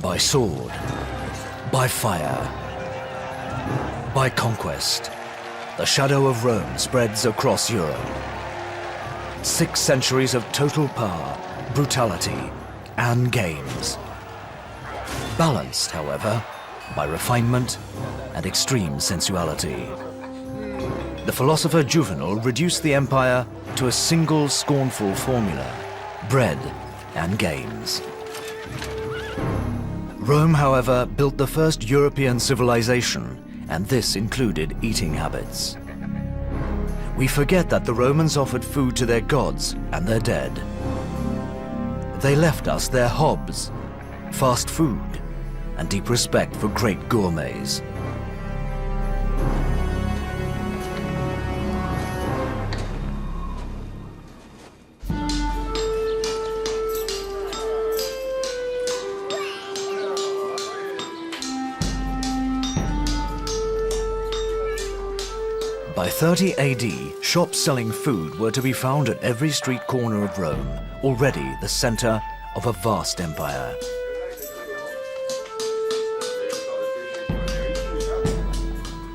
By sword, by fire, by conquest, the shadow of Rome spreads across Europe. 6 centuries of total power, brutality, and games. Balanced, however, by refinement and extreme sensuality. The philosopher Juvenal reduced the empire to a single scornful formula: bread and games. Rome, however, built the first European civilization, and this included eating habits. We forget that the Romans offered food to their gods and their dead. They left us their hobs, fast food, and deep respect for great gourmets. By 30 AD, shops selling food were to be found at every street corner of Rome, already the center of a vast empire.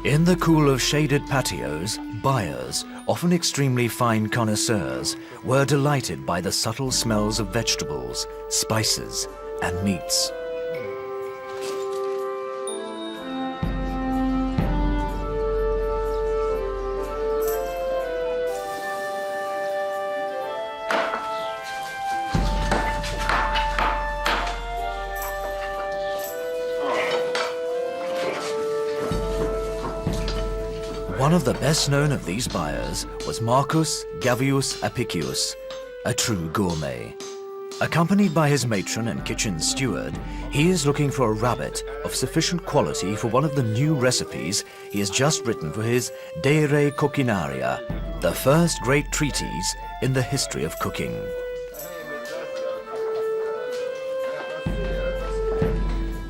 In the cool of shaded patios, buyers, often extremely fine connoisseurs, were delighted by the subtle smells of vegetables, spices, and meats. One of the best known of these buyers was Marcus Gavius Apicius, a true gourmet. Accompanied by his matron and kitchen steward, he is looking for a rabbit of sufficient quality for one of the new recipes he has just written for his De Re Coquinaria, the first great treatise in the history of cooking.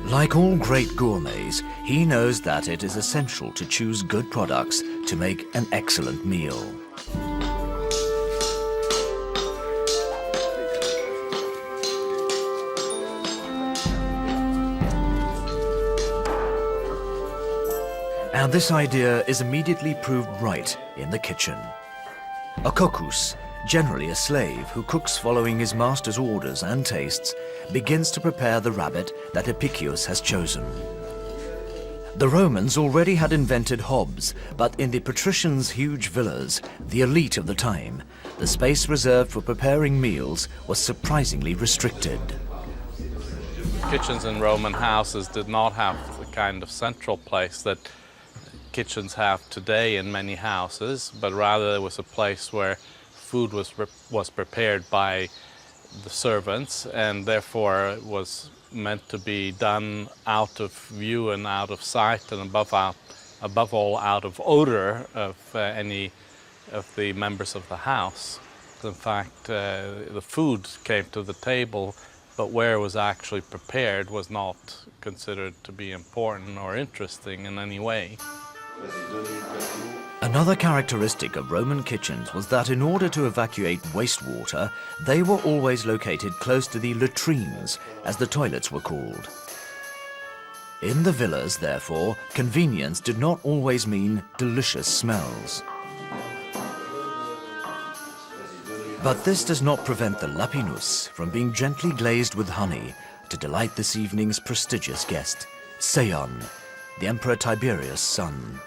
Like all great gourmets, he knows that it is essential to choose good products to make an excellent meal. And this idea is immediately proved right in the kitchen. A cocus, generally a slave who cooks following his master's orders and tastes, begins to prepare the rabbit that Apicius has chosen. The Romans already had invented hobs, but in the patricians' huge villas, the elite of the time, the space reserved for preparing meals was surprisingly restricted. Kitchens in Roman houses did not have the kind of central place that kitchens have today in many houses, but rather it was a place where food was prepared by the servants, and therefore it was meant to be done out of view and out of sight, and above all out of odor of any of the members of the house. In fact, the food came to the table, but where it was actually prepared was not considered to be important or interesting in any way. Another characteristic of Roman kitchens was that in order to evacuate wastewater, they were always located close to the latrines, as the toilets were called. In the villas, therefore, convenience did not always mean delicious smells. But this does not prevent the lapinus from being gently glazed with honey to delight this evening's prestigious guest, Seion, the Emperor Tiberius' son.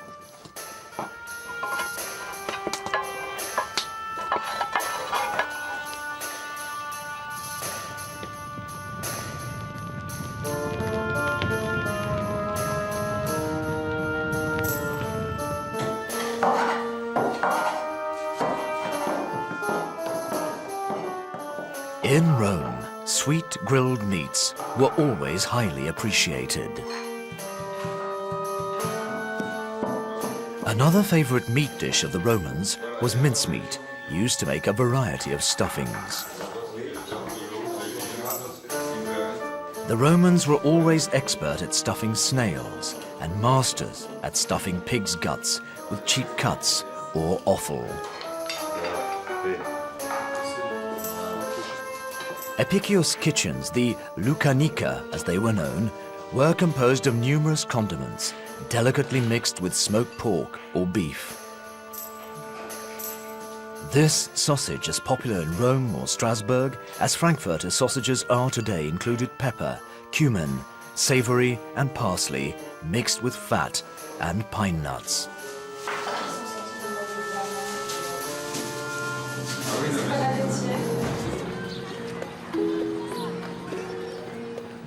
In Rome, sweet grilled meats were always highly appreciated. Another favorite meat dish of the Romans was mincemeat, used to make a variety of stuffings. The Romans were always expert at stuffing snails and masters at stuffing pigs' guts with cheap cuts or offal. Epicurus kitchens, the lucanica as they were known, were composed of numerous condiments, delicately mixed with smoked pork or beef. This sausage, as popular in Rome or Strasbourg as Frankfurter sausages are today, included pepper, cumin, savory and parsley, mixed with fat and pine nuts.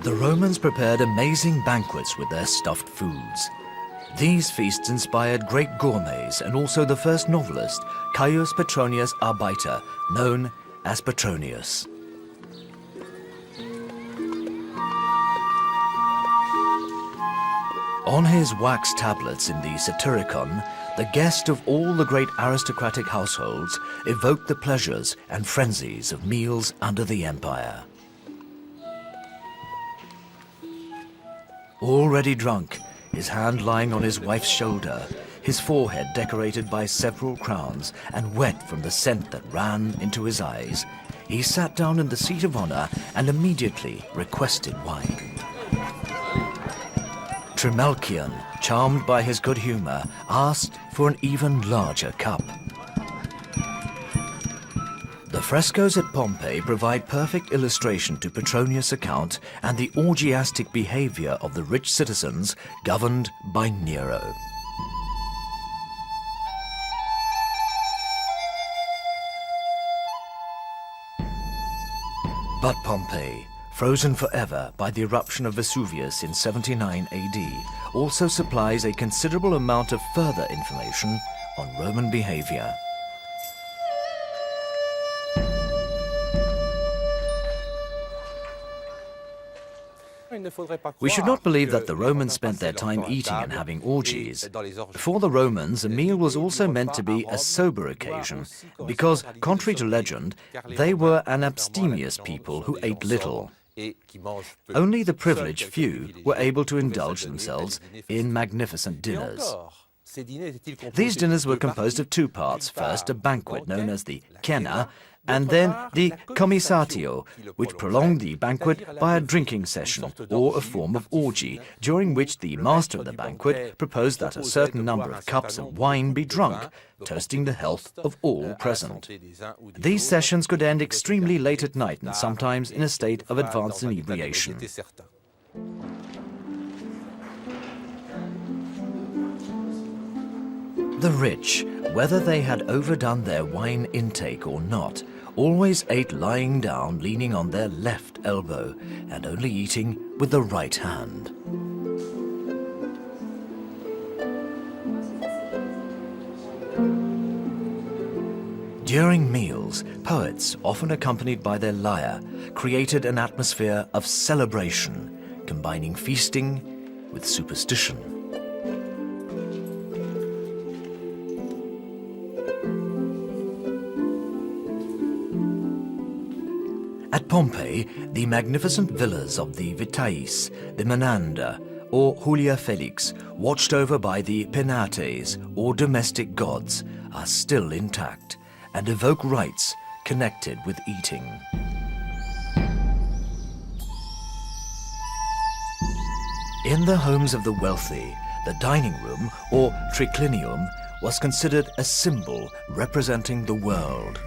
The Romans prepared amazing banquets with their stuffed foods. These feasts inspired great gourmets and also the first novelist, Caius Petronius Arbiter, known as Petronius. On his wax tablets in the Satyricon, the guest of all the great aristocratic households evoked the pleasures and frenzies of meals under the empire. Already drunk, his hand lying on his wife's shoulder, his forehead decorated by several crowns and wet from the scent that ran into his eyes, he sat down in the seat of honor and immediately requested wine. Trimalchion, charmed by his good humor, asked for an even larger cup. The frescoes at Pompeii provide perfect illustration to Petronius' account and the orgiastic behavior of the rich citizens governed by Nero. But Pompeii, frozen forever by the eruption of Vesuvius in 79 AD, also supplies a considerable amount of further information on Roman behavior. We should not believe that the Romans spent their time eating and having orgies. For the Romans, a meal was also meant to be a sober occasion, because, contrary to legend, they were an abstemious people who ate little. Only the privileged few were able to indulge themselves in magnificent dinners. These dinners were composed of two parts. First, a banquet known as the cena, and then the commissatio, which prolonged the banquet by a drinking session or a form of orgy, during which the master of the banquet proposed that a certain number of cups of wine be drunk, toasting the health of all present. These sessions could end extremely late at night and sometimes in a state of advanced inebriation. The rich, whether they had overdone their wine intake or not, always ate lying down, leaning on their left elbow, and only eating with the right hand. During meals, poets, often accompanied by their lyre, created an atmosphere of celebration, combining feasting with superstition. At Pompeii, the magnificent villas of the Vitaeis, the Menander, or Julia Felix, watched over by the Penates, or domestic gods, are still intact and evoke rites connected with eating. In the homes of the wealthy, the dining room, or triclinium, was considered a symbol representing the world.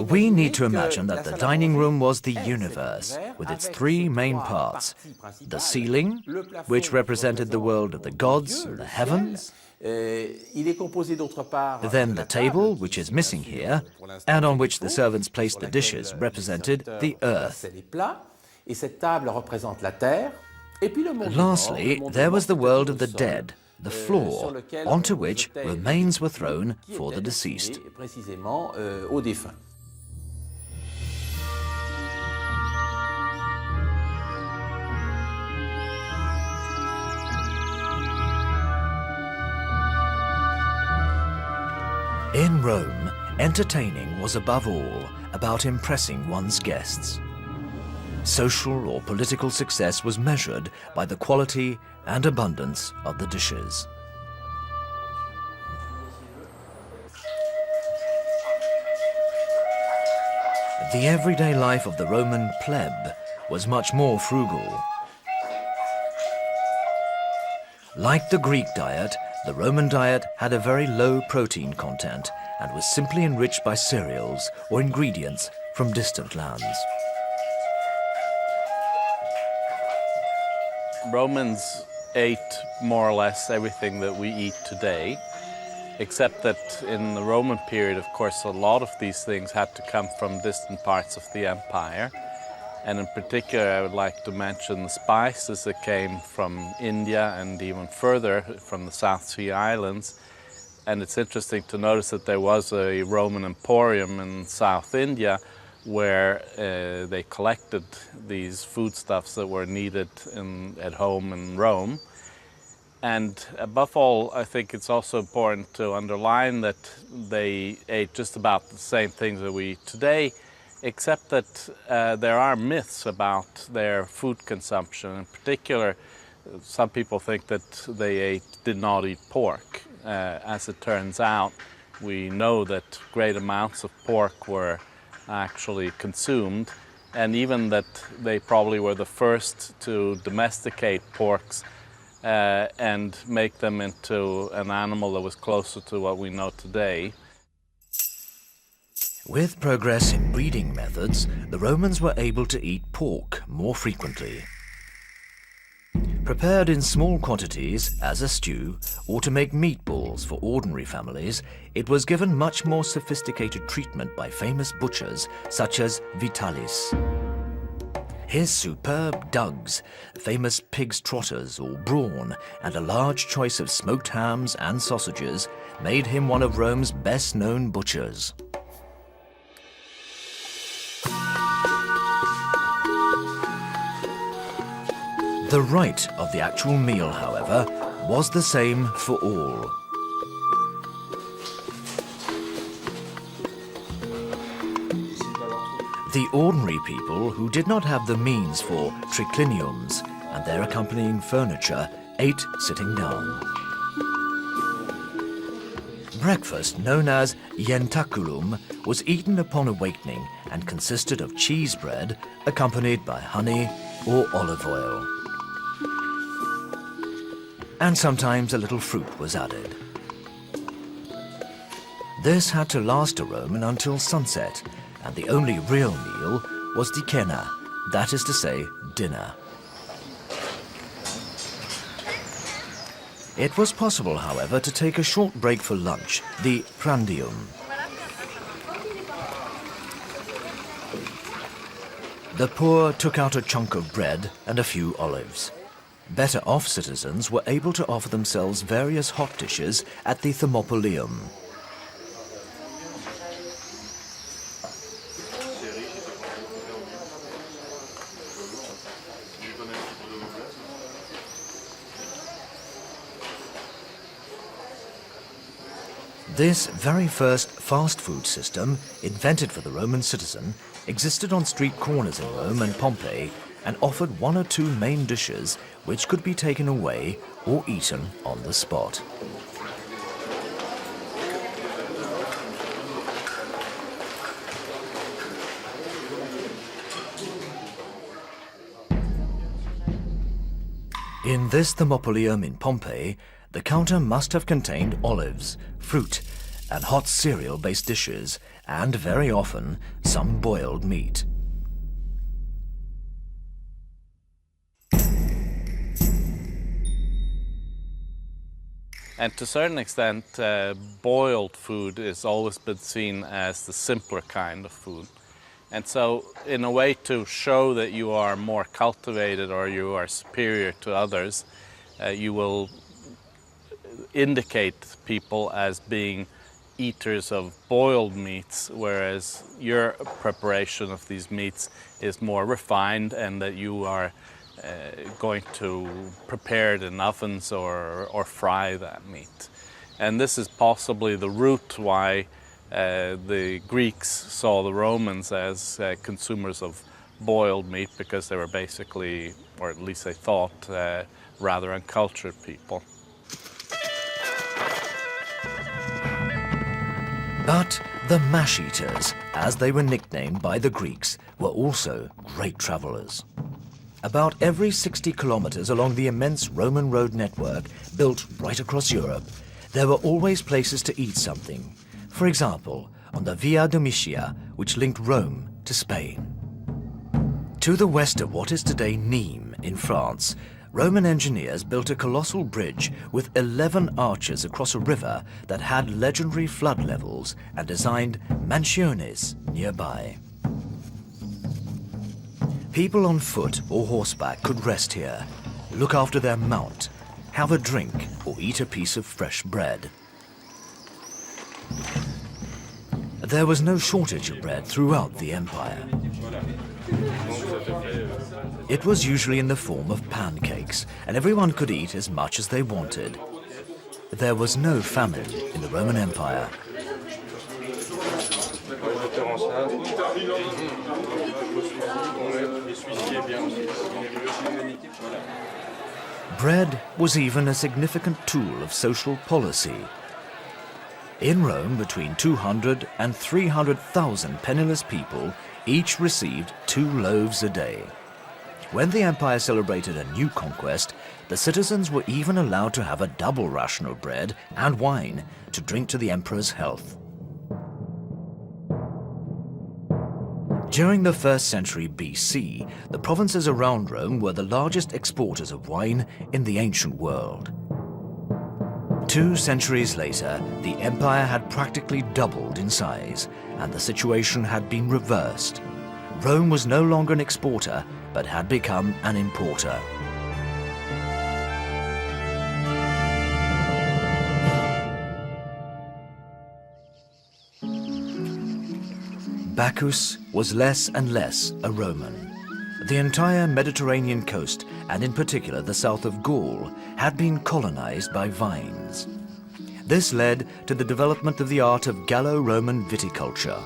We need to imagine that the dining room was the universe, with its three main parts. The ceiling, which represented the world of the gods and the heavens. Then the table, which is missing here, and on which the servants placed the dishes, represented the earth. Lastly, there was the world of the dead, the floor, onto which remains were thrown for the deceased. In Rome, entertaining was above all about impressing one's guests. Social or political success was measured by the quality and abundance of the dishes. The everyday life of the Roman plebe was much more frugal. Like the Greek diet, the Roman diet had a very low protein content and was simply enriched by cereals or ingredients from distant lands. Romans ate more or less everything that we eat today, except that in the Roman period, of course, a lot of these things had to come from distant parts of the empire. And in particular, I would like to mention the spices that came from India and even further from the South Sea Islands. And it's interesting to notice that there was a Roman emporium in South India where they collected these foodstuffs that were needed at home in Rome. And above all, I think it's also important to underline that they ate just about the same things that we eat today, except that there are myths about their food consumption. In particular, some people think that they did not eat pork. As it turns out, we know that great amounts of pork were actually consumed, and even that they probably were the first to domesticate porks and make them into an animal that was closer to what we know today. With progress in breeding methods, the Romans were able to eat pork more frequently. Prepared in small quantities as a stew or to make meatballs for ordinary families, it was given much more sophisticated treatment by famous butchers such as Vitalis. His superb dugs, famous pig's trotters or brawn, and a large choice of smoked hams and sausages made him one of Rome's best-known butchers. The rite of the actual meal, however, was the same for all. The ordinary people who did not have the means for tricliniums and their accompanying furniture ate sitting down. Breakfast, known as ientaculum, was eaten upon awakening and consisted of cheese bread accompanied by honey or olive oil. And sometimes a little fruit was added. This had to last a Roman until sunset, and the only real meal was the cena, that is to say, dinner. It was possible, however, to take a short break for lunch, the prandium. The poor took out a chunk of bread and a few olives. Better off citizens were able to offer themselves various hot dishes at the Thermopoleum. This very first fast food system, invented for the Roman citizen, existed on street corners in Rome and Pompeii and offered one or two main dishes which could be taken away or eaten on the spot. In this Thermopoleum in Pompeii, the counter must have contained olives, fruit, and hot cereal-based dishes, and very often some boiled meat. And to a certain extent, boiled food has always been seen as the simpler kind of food. And so, in a way to show that you are more cultivated or you are superior to others, you will indicate people as being eaters of boiled meats, whereas your preparation of these meats is more refined and that you are going to prepare it in ovens or fry that meat. And this is possibly the root why the Greeks saw the Romans as consumers of boiled meat, because they were basically, or at least they thought, rather uncultured people. But the mash-eaters, as they were nicknamed by the Greeks, were also great travelers. About every 60 kilometers along the immense Roman road network built right across Europe, there were always places to eat something. For example, on the Via Domitia, which linked Rome to Spain. To the west of what is today Nîmes in France, Roman engineers built a colossal bridge with 11 arches across a river that had legendary flood levels and designed mansiones nearby. People on foot or horseback could rest here, look after their mount, have a drink or eat a piece of fresh bread. There was no shortage of bread throughout the empire. It was usually in the form of pancakes, and everyone could eat as much as they wanted. There was no famine in the Roman Empire. Bread was even a significant tool of social policy. In Rome, between 200 and 300,000 penniless people each received 2 loaves a day. When the empire celebrated a new conquest, the citizens were even allowed to have a double ration of bread and wine to drink to the emperor's health. During the 1st century BC, the provinces around Rome were the largest exporters of wine in the ancient world. 2 centuries later, the empire had practically doubled in size, and the situation had been reversed. Rome was no longer an exporter, but had become an importer. Bacchus was less and less a Roman. The entire Mediterranean coast, and in particular the south of Gaul, had been colonized by vines. This led to the development of the art of Gallo-Roman viticulture.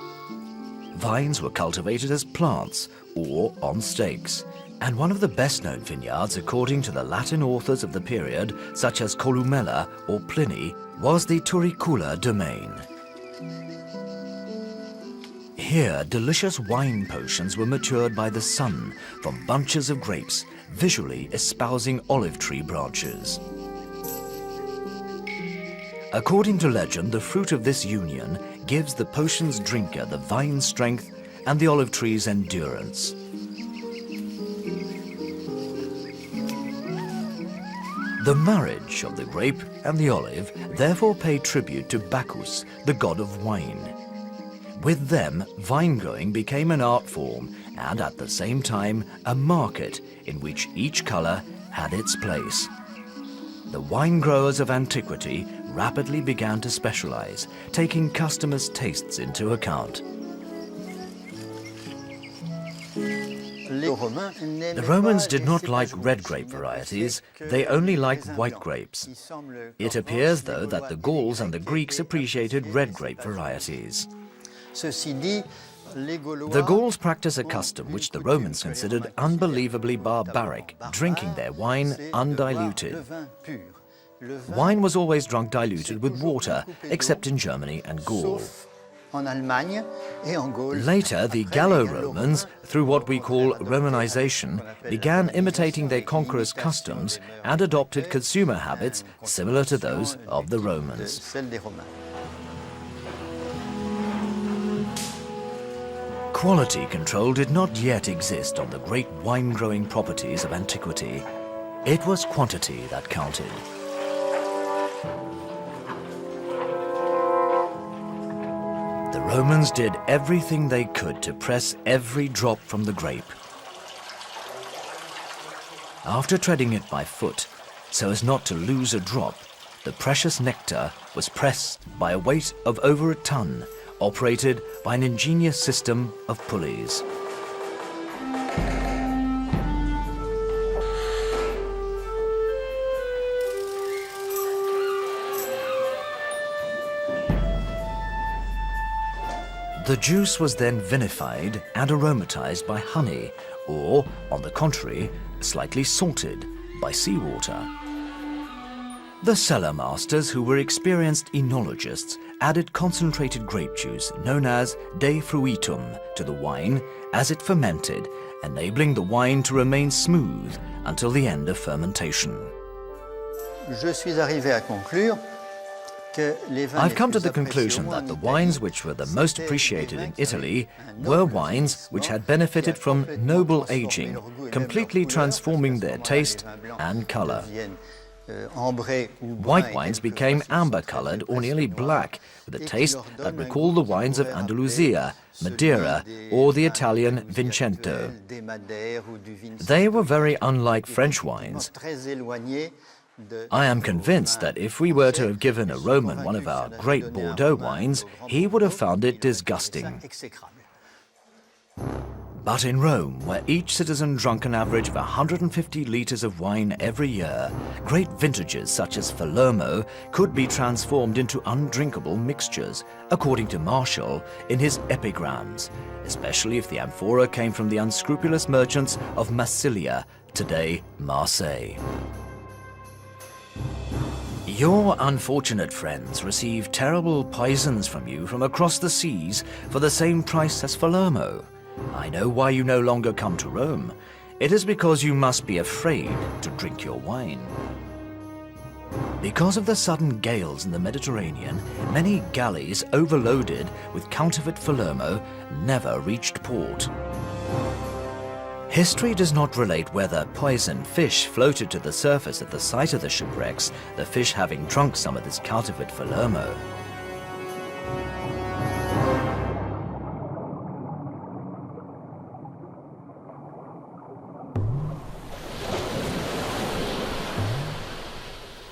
Vines were cultivated as plants or on stakes, and one of the best-known vineyards, according to the Latin authors of the period, such as Columella or Pliny, was the Turricula domain. Here, delicious wine potions were matured by the sun from bunches of grapes, visually espousing olive tree branches. According to legend, the fruit of this union gives the potion's drinker the vine's strength and the olive tree's endurance. The marriage of the grape and the olive therefore paid tribute to Bacchus, the god of wine. With them, vine growing became an art form and at the same time a market in which each color had its place. The wine growers of antiquity rapidly began to specialize, taking customers' tastes into account. The Romans did not like red grape varieties, they only liked white grapes. It appears, though, that the Gauls and the Greeks appreciated red grape varieties. The Gauls practiced a custom which the Romans considered unbelievably barbaric, drinking their wine undiluted. Wine was always drunk diluted with water, except in Germany and Gaul. Later, the Gallo-Romans, through what we call Romanization, began imitating their conquerors' customs and adopted consumer habits similar to those of the Romans. Quality control did not yet exist on the great wine-growing properties of antiquity. It was quantity that counted. The Romans did everything they could to press every drop from the grape. After treading it by foot, so as not to lose a drop, the precious nectar was pressed by a weight of over a ton, operated by an ingenious system of pulleys. The juice was then vinified and aromatized by honey, or, on the contrary, slightly salted by seawater. The cellar masters, who were experienced enologists, added concentrated grape juice known as de fruitum to the wine as it fermented, enabling the wine to remain smooth until the end of fermentation. Je suis arrivé à conclure que les vins I've les come to plus the appréciés conclusion au monde that the en wines Italie, which were the most c'était appreciated des in vins Italy qui avaient un were noble wines which had vieillissement, benefited qui a from complètement noble transformé aging, leur goût et même completely leur couleur, transforming parce qu'à their ce moment-là, taste les vins blancs and color. deviennent, ambrés ou bruns, White et wines quelquefois became s'ils sont amber-colored très or nearly noirs, black, with a et qui taste leur that donnent un recalled goût the qui wines of pourrait Andalusia, rappeler Madeira, celui or the des Italian vins d'Andalousie Vincento. actuels, des Madères ou du Vincenzo, They were very unlike qui est French effectivement wines. très éloigné de I am nos convinced vins that if we were to français. have given a Je suis Roman one of convaincu our que si on avait great donné un Bordeaux Romain wines, au Grand he would have Bordeaux, found il it aurait trouvé ça disgusting. exécrable. But in Rome, where each citizen drank an average of 150 litres of wine every year, great vintages such as Palermo could be transformed into undrinkable mixtures, according to Martial in his epigrams, especially if the amphora came from the unscrupulous merchants of Massilia, today Marseille. Your unfortunate friends receive terrible poisons from you from across the seas for the same price as Palermo. I know why you no longer come to Rome. It is because you must be afraid to drink your wine. Because of the sudden gales in the Mediterranean, many galleys overloaded with counterfeit Palermo never reached port. History does not relate whether poisoned fish floated to the surface at the site of the shipwrecks, the fish having drunk some of this counterfeit Palermo.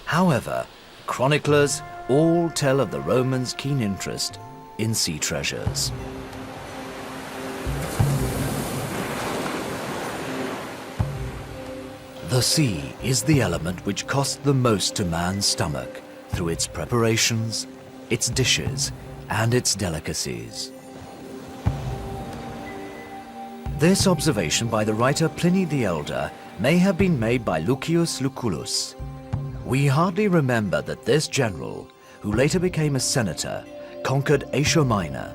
However, chroniclers all tell of the Romans' keen interest in sea treasures. The sea is the element which costs the most to man's stomach through its preparations, its dishes, and its delicacies. This observation by the writer Pliny the Elder may have been made by Lucius Lucullus. We hardly remember that this general, who later became a senator, conquered Asia Minor,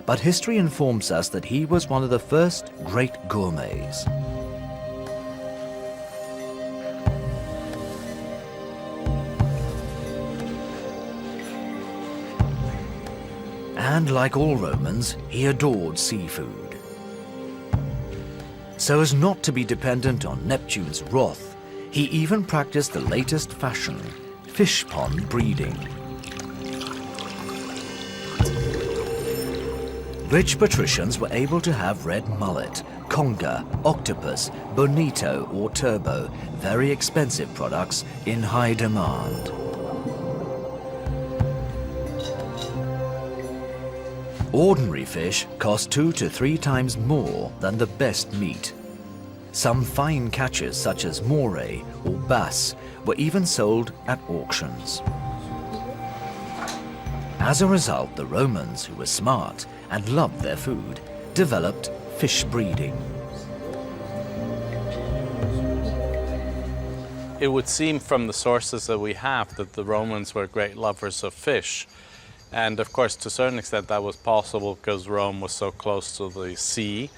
but history informs us that he was one of the first great gourmets. And like all Romans, he adored seafood. So as not to be dependent on Neptune's wrath, he even practiced the latest fashion, fish pond breeding. Rich patricians were able to have red mullet, conger, octopus, bonito or turbo, very expensive products in high demand. Ordinary fish cost 2 to 3 times more than the best meat. Some fine catches such as moray or bass were even sold at auctions. As a result, the Romans, who were smart and loved their food, developed fish breeding. It would seem from the sources that we have that the Romans were great lovers of fish. And of course, to a certain extent, that was possible because Rome was so close to the sea.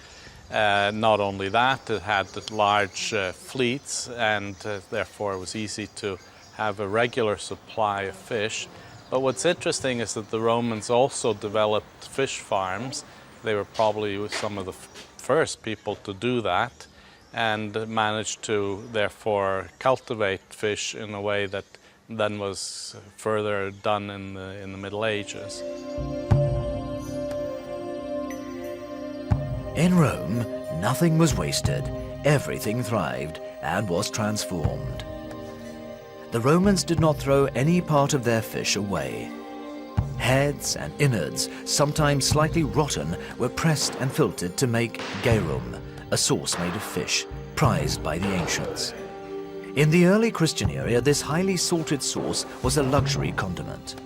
Not only that, it had large fleets, and therefore it was easy to have a regular supply of fish. But what's interesting is that the Romans also developed fish farms. They were probably some of the first people to do that, and managed to therefore cultivate fish in a way that then was further done in the Middle Ages. In Rome, nothing was wasted, everything thrived and was transformed. The Romans did not throw any part of their fish away. Heads and innards, sometimes slightly rotten, were pressed and filtered to make garum, a sauce made of fish, prized by the ancients. In the early Christian era, this highly salted sauce was a luxury condiment.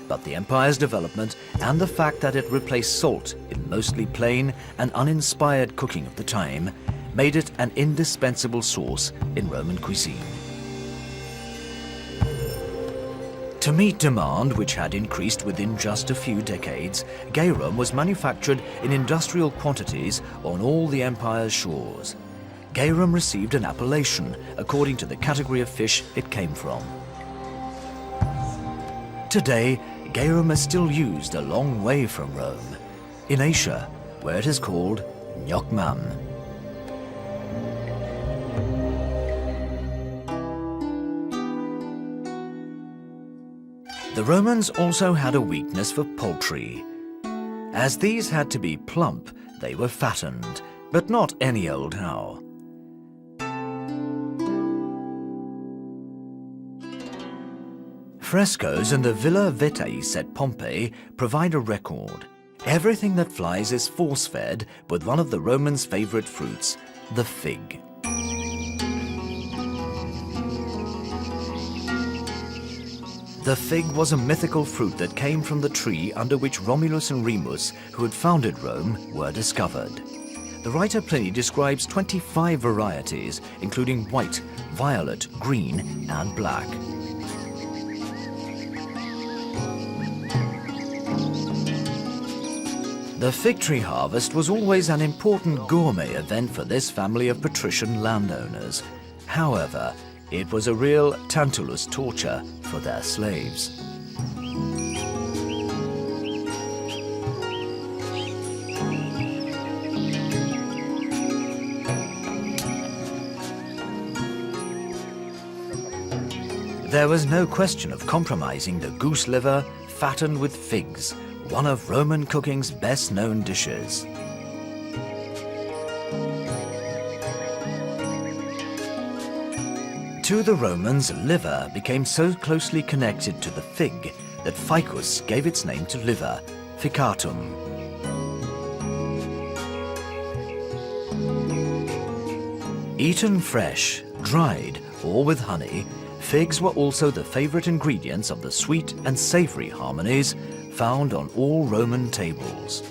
But the empire's development and the fact that it replaced salt in mostly plain and uninspired cooking of the time made it an indispensable sauce in Roman cuisine. To meet demand, which had increased within just a few decades, garum was manufactured in industrial quantities on all the empire's shores. Garum received an appellation according to the category of fish it came from. Today, garum is still used a long way from Rome, in Asia, where it is called nyokmam. The Romans also had a weakness for poultry. As these had to be plump, they were fattened, but not any old how. Frescoes in the Villa Vetais at Pompeii provide a record. Everything that flies is force-fed with one of the Romans' favorite fruits, the fig. The fig was a mythical fruit that came from the tree under which Romulus and Remus, who had founded Rome, were discovered. The writer Pliny describes 25 varieties, including white, violet, green, and black. The fig tree harvest was always an important gourmet event for this family of patrician landowners. However, it was a real Tantalus torture for their slaves. There was no question of compromising the goose liver fattened with figs, one of Roman cooking's best-known dishes. To the Romans, liver became so closely connected to the fig that ficus gave its name to liver, ficatum. Eaten fresh, dried, or with honey, figs were also the favorite ingredients of the sweet and savory harmonies found on all Roman tables.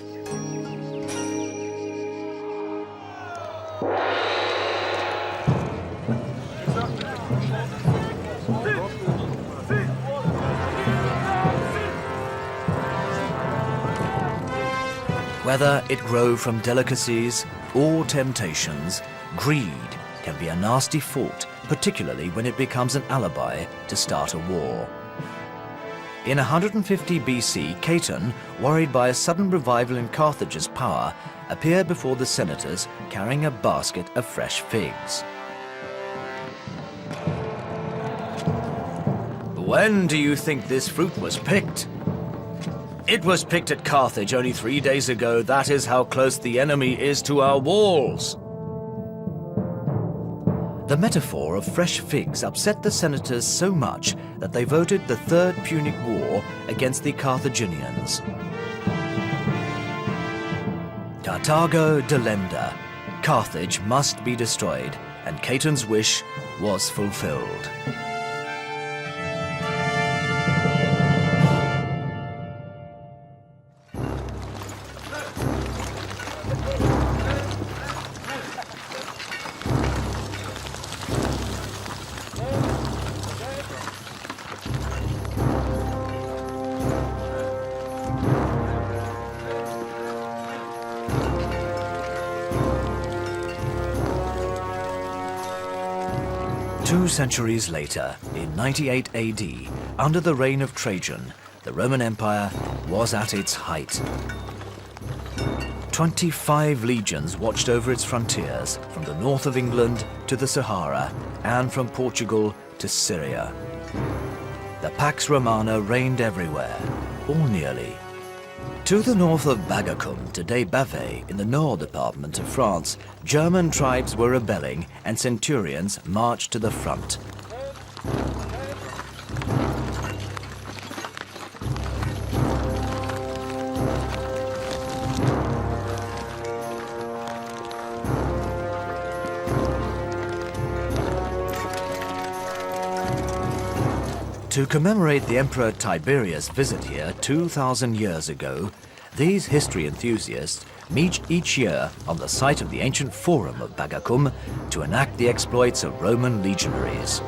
Whether it grow from delicacies or temptations, greed can be a nasty fault, particularly when it becomes an alibi to start a war. In 150 BC, Caton, worried by a sudden revival in Carthage's power, appeared before the senators carrying a basket of fresh figs. When do you think this fruit was picked? It was picked at Carthage only 3 days ago. That is how close the enemy is to our walls. The metaphor of fresh figs upset the senators so much that they voted the Third Punic War against the Carthaginians. Carthago delenda. Carthage must be destroyed, and Caton's wish was fulfilled. Two centuries later, in 98 AD, under the reign of Trajan, the Roman Empire was at its height. 25 legions watched over its frontiers, from the north of England to the Sahara, and from Portugal to Syria. The Pax Romana reigned everywhere, or nearly. To the north of Bagacum, today Bavay, in the Nord department of France, German tribes were rebelling and centurions marched to the front. To commemorate the Emperor Tiberius' visit here 2,000 years ago, these history enthusiasts meet each year on the site of the ancient Forum of Bagacum to enact the exploits of Roman legionaries.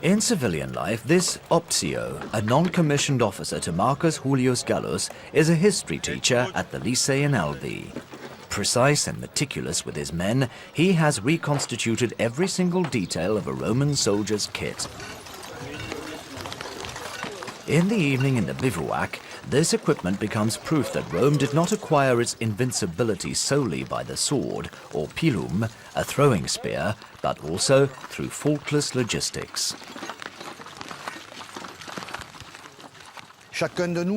In civilian life, this Optio, a non-commissioned officer to Marcus Julius Gallus, is a history teacher at the Lycée in Albi. Precise and meticulous with his men, he has reconstituted every single detail of a Roman soldier's kit. In the evening in the bivouac, this equipment becomes proof that Rome did not acquire its invincibility solely by the sword, or pilum, a throwing spear, but also through faultless logistics.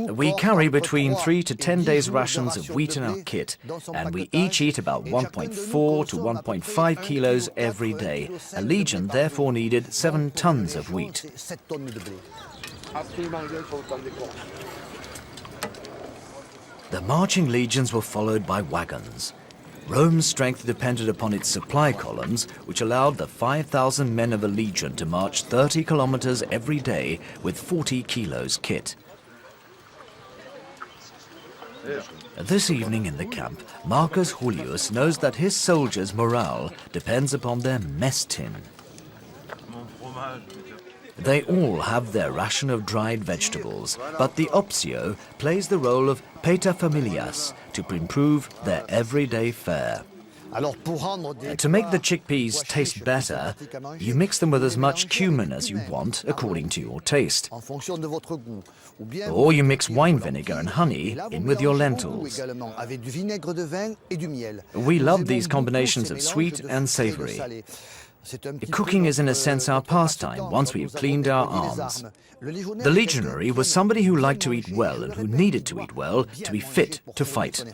We carry between 3 to 10 days' rations of wheat in our kit, and we each eat about 1.4 to 1.5 kilos every day. A legion therefore needed 7 tons of wheat. The marching legions were followed by wagons. Rome's strength depended upon its supply columns, which allowed the 5,000 men of a legion to march 30 kilometers every day with 40 kilos kit. This evening in the camp, Marcus Julius knows that his soldiers' morale depends upon their mess tin. They all have their ration of dried vegetables, but the Optio plays the role of paterfamilias to improve their everyday fare. To make the chickpeas taste better, you mix them with as much cumin as you want according to your taste. Or you mix wine vinegar and honey in with your lentils. We love these combinations of sweet and savory. Cooking is in a sense our pastime once we have cleaned our arms. The legionary was somebody who liked to eat well and who needed to eat well to be fit to fight.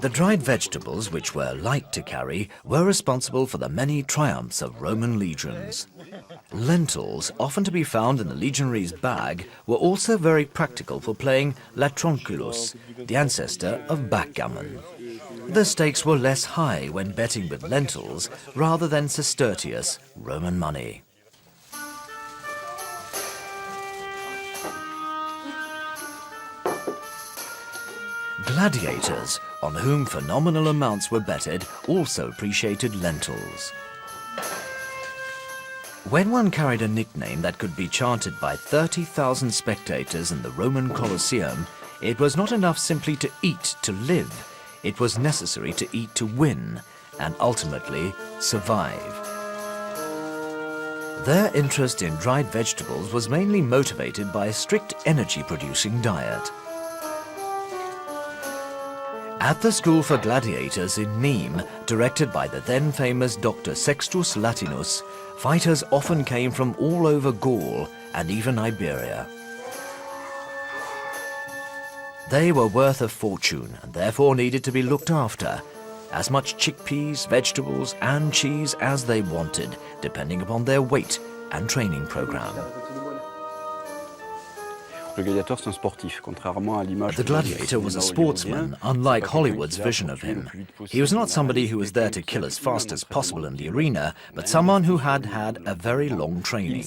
The dried vegetables, which were light to carry, were responsible for the many triumphs of Roman legions. Lentils, often to be found in the legionary's bag, were also very practical for playing latronculus, the ancestor of backgammon. The stakes were less high when betting with lentils rather than sestertius, Roman money. Gladiators, on whom phenomenal amounts were betted, also appreciated lentils. When one carried a nickname that could be chanted by 30,000 spectators in the Roman Colosseum, it was not enough simply to eat to live. It was necessary to eat to win, and ultimately survive. Their interest in dried vegetables was mainly motivated by a strict energy-producing diet. At the school for gladiators in Nîmes, directed by the then famous Dr. Sextus Latinus, fighters often came from all over Gaul and even Iberia. They were worth a fortune and therefore needed to be looked after. As much chickpeas, vegetables and cheese as they wanted, depending upon their weight and training program. The gladiator was a sportsman, unlike Hollywood's vision of him. He was not somebody who was there to kill as fast as possible in the arena, but someone who had had a very long training.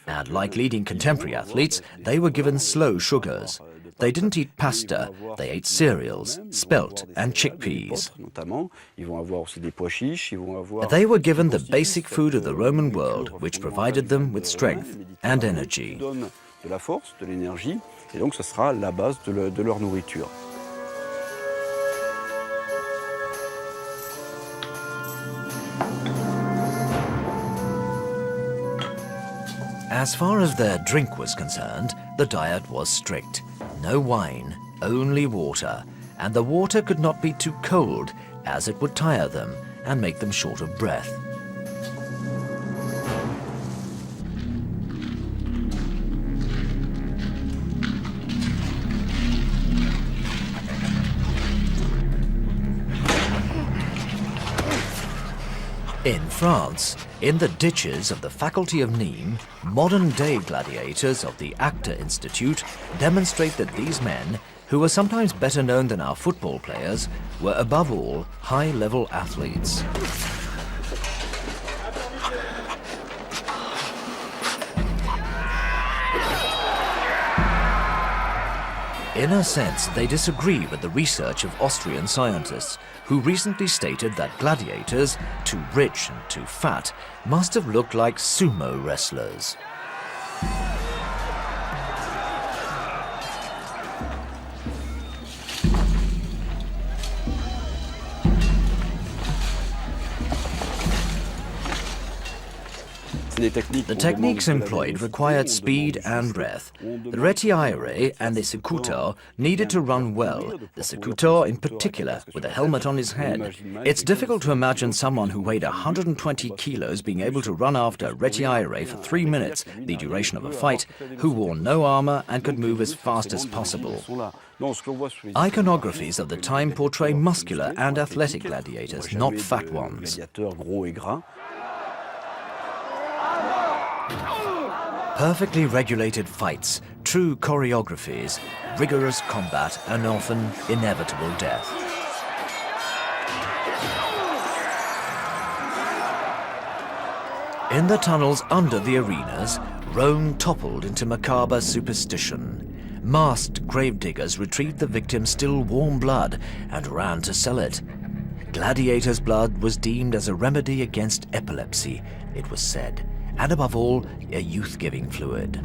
And like leading contemporary athletes, they were given slow sugars. They didn't eat pasta, they ate cereals, spelt and chickpeas. They were given the basic food of the Roman world, which provided them with strength and energy. As far as their drink was concerned, the diet was strict. No wine, only water, and the water could not be too cold, as it would tire them and make them short of breath. In France, in the ditches of the faculty of Nîmes, modern-day gladiators of the Actor Institute demonstrate that these men, who were sometimes better known than our football players, were above all high-level athletes. In a sense, they disagree with the research of Austrian scientists who recently stated that gladiators, too rich and too fat, must have looked like sumo wrestlers. The techniques employed required speed and breath. The retiaire and the secutor needed to run well, the secutor in particular, with a helmet on his head. It's difficult to imagine someone who weighed 120 kilos being able to run after a retiaire for 3 minutes, the duration of a fight, who wore no armor and could move as fast as possible. Iconographies of the time portray muscular and athletic gladiators, not fat ones. Perfectly regulated fights, true choreographies, rigorous combat, and often inevitable death. In the tunnels under the arenas, Rome toppled into macabre superstition. Masked gravediggers retrieved the victim's still warm blood and ran to sell it. Gladiators' blood was deemed as a remedy against epilepsy, it was said, and above all, a youth-giving fluid.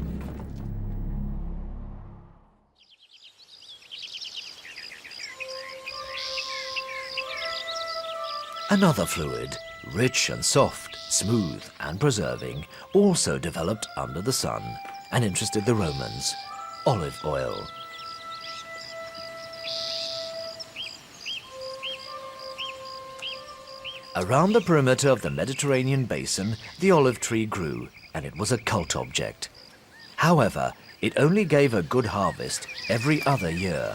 Another fluid, rich and soft, smooth and preserving, also developed under the sun and interested the Romans: olive oil. Around the perimeter of the Mediterranean basin, the olive tree grew, and it was a cult object. However, it only gave a good harvest every other year.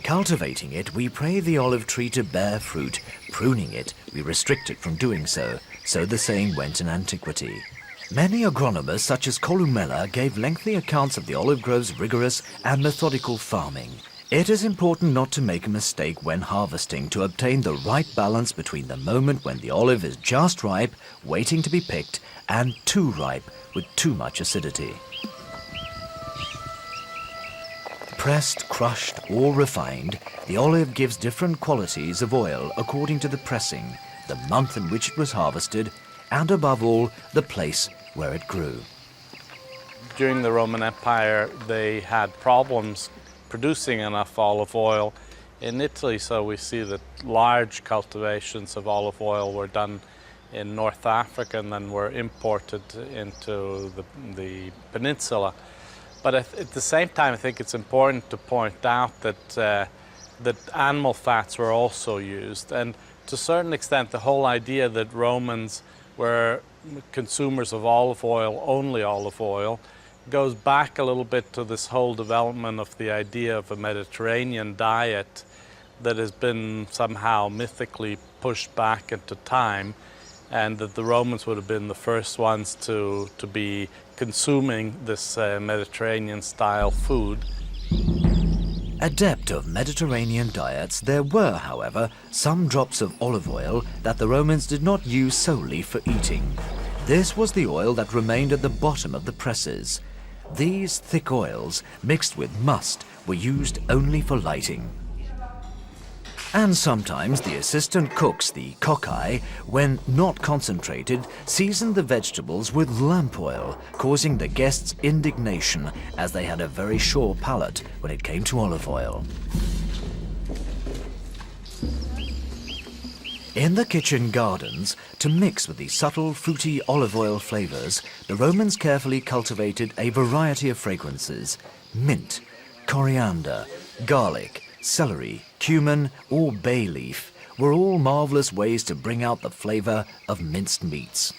Cultivating it, we pray the olive tree to bear fruit. Pruning it, we restrict it from doing so. So the saying went in antiquity. Many agronomers, such as Columella, gave lengthy accounts of the olive grove's rigorous and methodical farming. It is important not to make a mistake when harvesting to obtain the right balance between the moment when the olive is just ripe, waiting to be picked, and too ripe with too much acidity. Pressed, crushed, or refined, the olive gives different qualities of oil according to the pressing, the month in which it was harvested, and above all, the place where it grew. During the Roman Empire, they had problems producing enough olive oil in Italy, so we see that large cultivations of olive oil were done in North Africa and then were imported into the peninsula. But at the same time, I think it's important to point out that animal fats were also used, and to a certain extent the whole idea that Romans were consumers of olive oil, only olive oil, goes back a little bit to this whole development of the idea of a Mediterranean diet that has been somehow mythically pushed back into time, and that the Romans would have been the first ones to be consuming this Mediterranean-style food. Adept of Mediterranean diets, there were, however, some drops of olive oil that the Romans did not use solely for eating. This was the oil that remained at the bottom of the presses. These thick oils, mixed with must, were used only for lighting. And sometimes the assistant cooks, the cocci, when not concentrated, seasoned the vegetables with lamp oil, causing the guests indignation as they had a very sure palate when it came to olive oil. In the kitchen gardens, to mix with the subtle, fruity olive oil flavors, the Romans carefully cultivated a variety of fragrances: mint, coriander, garlic, celery, cumin, or bay leaf were all marvelous ways to bring out the flavor of minced meats.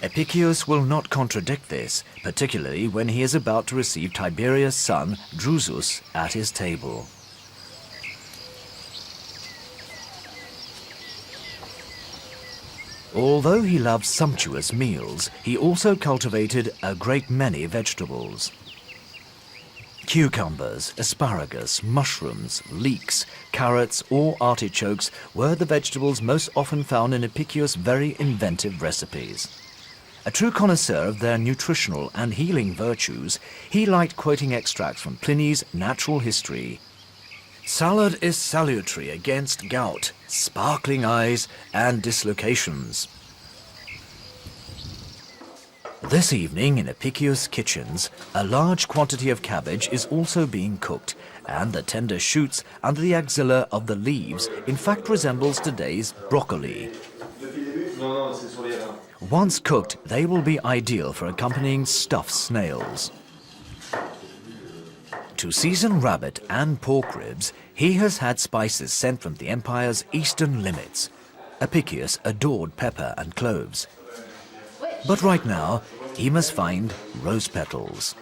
Epicurus will not contradict this, particularly when he is about to receive Tiberius' son, Drusus, at his table. Although he loved sumptuous meals, he also cultivated a great many vegetables. Cucumbers, asparagus, mushrooms, leeks, carrots or artichokes were the vegetables most often found in Epicurus' very inventive recipes. A true connoisseur of their nutritional and healing virtues, he liked quoting extracts from Pliny's Natural History. Salad is salutary against gout, sparkling eyes and dislocations. This evening in Epicurus' kitchens, a large quantity of cabbage is also being cooked, and the tender shoots under the axilla of the leaves in fact resembles today's broccoli. Once cooked, they will be ideal for accompanying stuffed snails. To season rabbit and pork ribs, he has had spices sent from the empire's eastern limits. Epicurus adored pepper and cloves. But right now, he must find rose petals.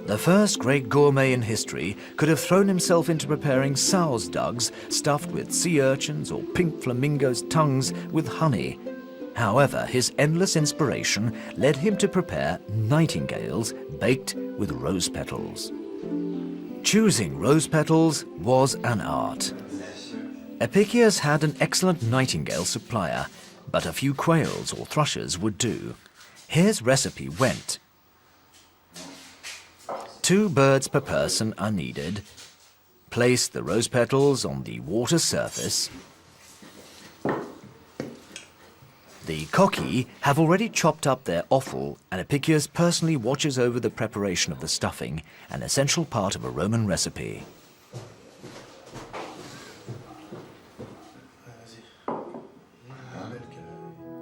The first great gourmet in history could have thrown himself into preparing sow's dugs stuffed with sea urchins or pink flamingos' tongues with honey. However, his endless inspiration led him to prepare nightingales baked with rose petals. Choosing rose petals was an art. Epicurus had an excellent nightingale supplier, but a few quails or thrushes would do. His recipe went: 2 birds per person are needed. Place the rose petals on the water surface. The cocci have already chopped up their offal, and Epicurus personally watches over the preparation of the stuffing, an essential part of a Roman recipe.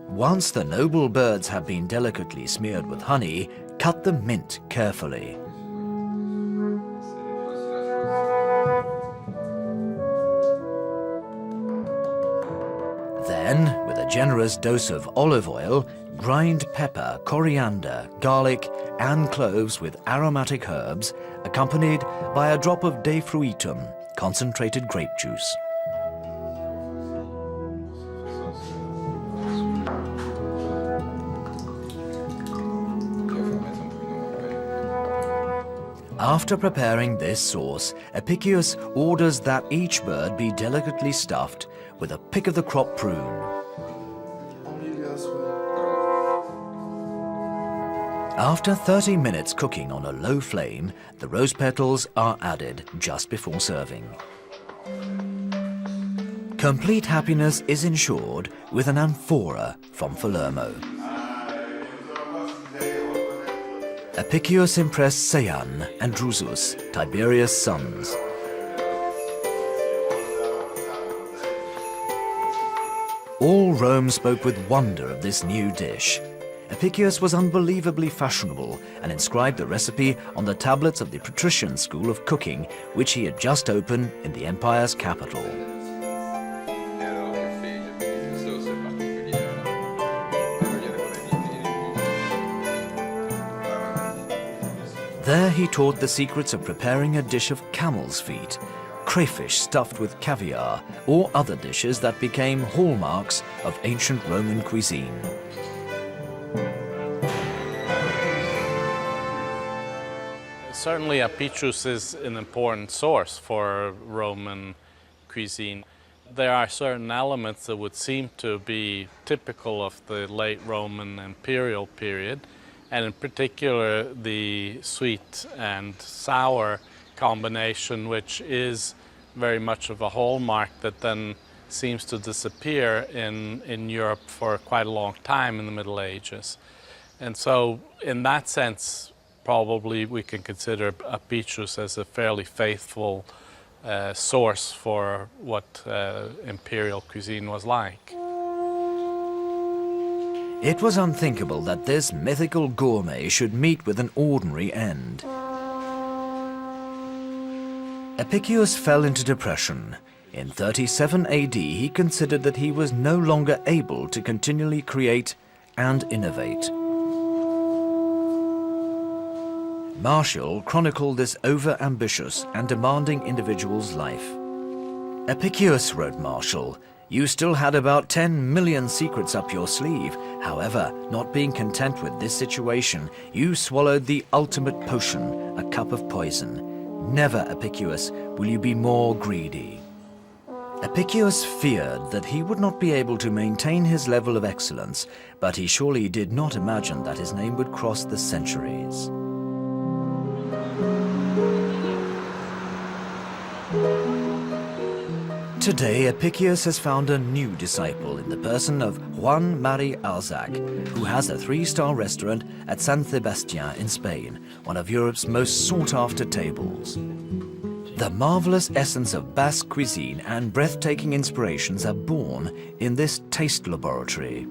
Once the noble birds have been delicately smeared with honey, cut the mint carefully. Then, with a generous dose of olive oil, grind pepper, coriander, garlic, and cloves with aromatic herbs, accompanied by a drop of de fruitum, concentrated grape juice. After preparing this sauce, Epicurus orders that each bird be delicately stuffed with a pick-of-the-crop prune. After 30 minutes cooking on a low flame, the rose petals are added just before serving. Complete happiness is ensured with an amphora from Palermo. Epicurus impressed Seian and Drusus, Tiberius' sons. All Rome spoke with wonder of this new dish. Epicurus was unbelievably fashionable and inscribed the recipe on the tablets of the patrician school of cooking, which he had just opened in the empire's capital. There he taught the secrets of preparing a dish of camel's feet, crayfish stuffed with caviar, or other dishes that became hallmarks of ancient Roman cuisine. Certainly Epicurus is an important source for Roman cuisine. There are certain elements that would seem to be typical of the late Roman imperial period, and in particular the sweet and sour combination, which is very much of a hallmark that then seems to disappear in Europe for quite a long time in the Middle Ages. And so in that sense, probably we can consider Epicurus as a fairly faithful source for what imperial cuisine was like. It was unthinkable that this mythical gourmet should meet with an ordinary end. Epicurus fell into depression. In 37 AD, he considered that he was no longer able to continually create and innovate. Martial chronicled this over-ambitious and demanding individual's life. Epicurus, wrote Martial, You still had about 10 million secrets up your sleeve. However, not being content with this situation, you swallowed the ultimate potion, a cup of poison. Never, Epicurus, will you be more greedy. Epicurus feared that he would not be able to maintain his level of excellence, but he surely did not imagine that his name would cross the centuries. Today, Epicurus has found a new disciple in the person of Juan Mari Alzac, who has a 3-star restaurant at San Sebastián in Spain, one of Europe's most sought-after tables. The marvelous essence of Basque cuisine and breathtaking inspirations are born in this taste laboratory.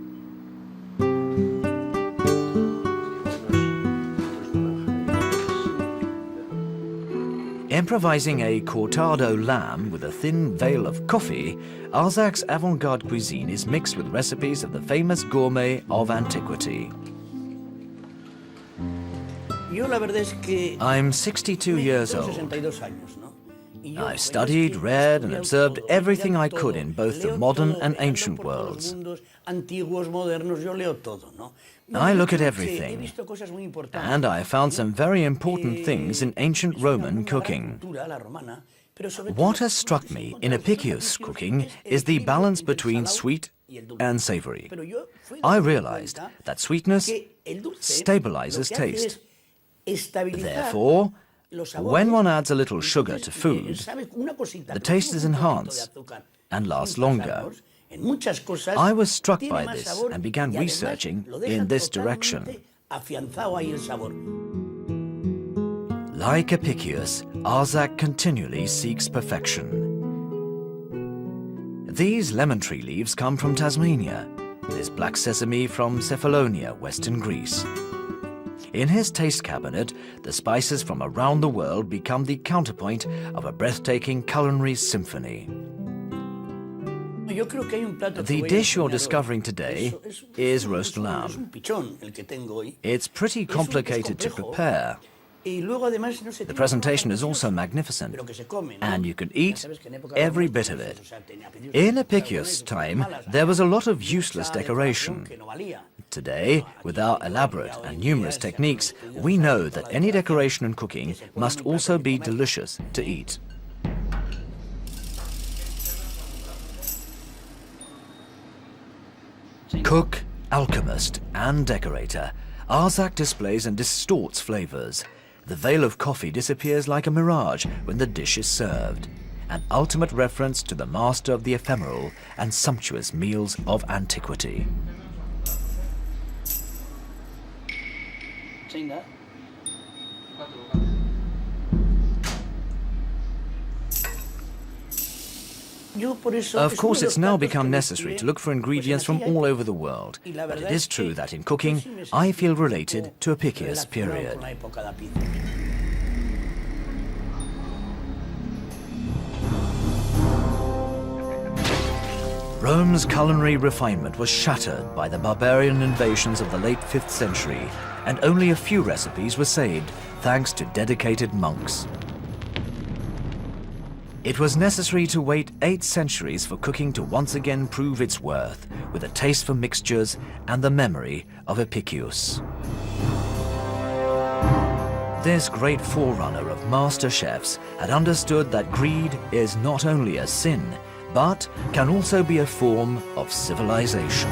Improvising a cortado lamb with a thin veil of coffee, Alzac's avant-garde cuisine is mixed with recipes of the famous gourmet of antiquity. I'm 62 years old. I've studied, read, and observed everything I could in both the modern and ancient worlds. I look at everything, and I found some very important things in ancient Roman cooking. What has struck me in Epicurus' cooking is the balance between sweet and savory. I realized that sweetness stabilizes taste. Therefore, when one adds a little sugar to food, the taste is enhanced and lasts longer. I was struck by this and began researching in this direction. Like Epicurus, Alzac continually seeks perfection. These lemon tree leaves come from Tasmania, this black sesame from Cephalonia, western Greece. In his taste cabinet, the spices from around the world become the counterpoint of a breathtaking culinary symphony. The dish you're discovering today is roast lamb. It's pretty complicated to prepare. The presentation is also magnificent, and you can eat every bit of it. In Epicurus' time, there was a lot of useless decoration. Today, with our elaborate and numerous techniques, we know that any decoration in cooking must also be delicious to eat. Cook, alchemist, and decorator, Alzac displays and distorts flavors. The veil of coffee disappears like a mirage when the dish is served, an ultimate reference to the master of the ephemeral and sumptuous meals of antiquity. Of course, it's now become necessary to look for ingredients from all over the world, but it is true that in cooking, I feel related to Epicurus' period. Rome's culinary refinement was shattered by the barbarian invasions of the late 5th century, and only a few recipes were saved thanks to dedicated monks. It was necessary to wait 8 centuries for cooking to once again prove its worth, with a taste for mixtures and the memory of Epicurus. This great forerunner of master chefs had understood that greed is not only a sin, but can also be a form of civilization.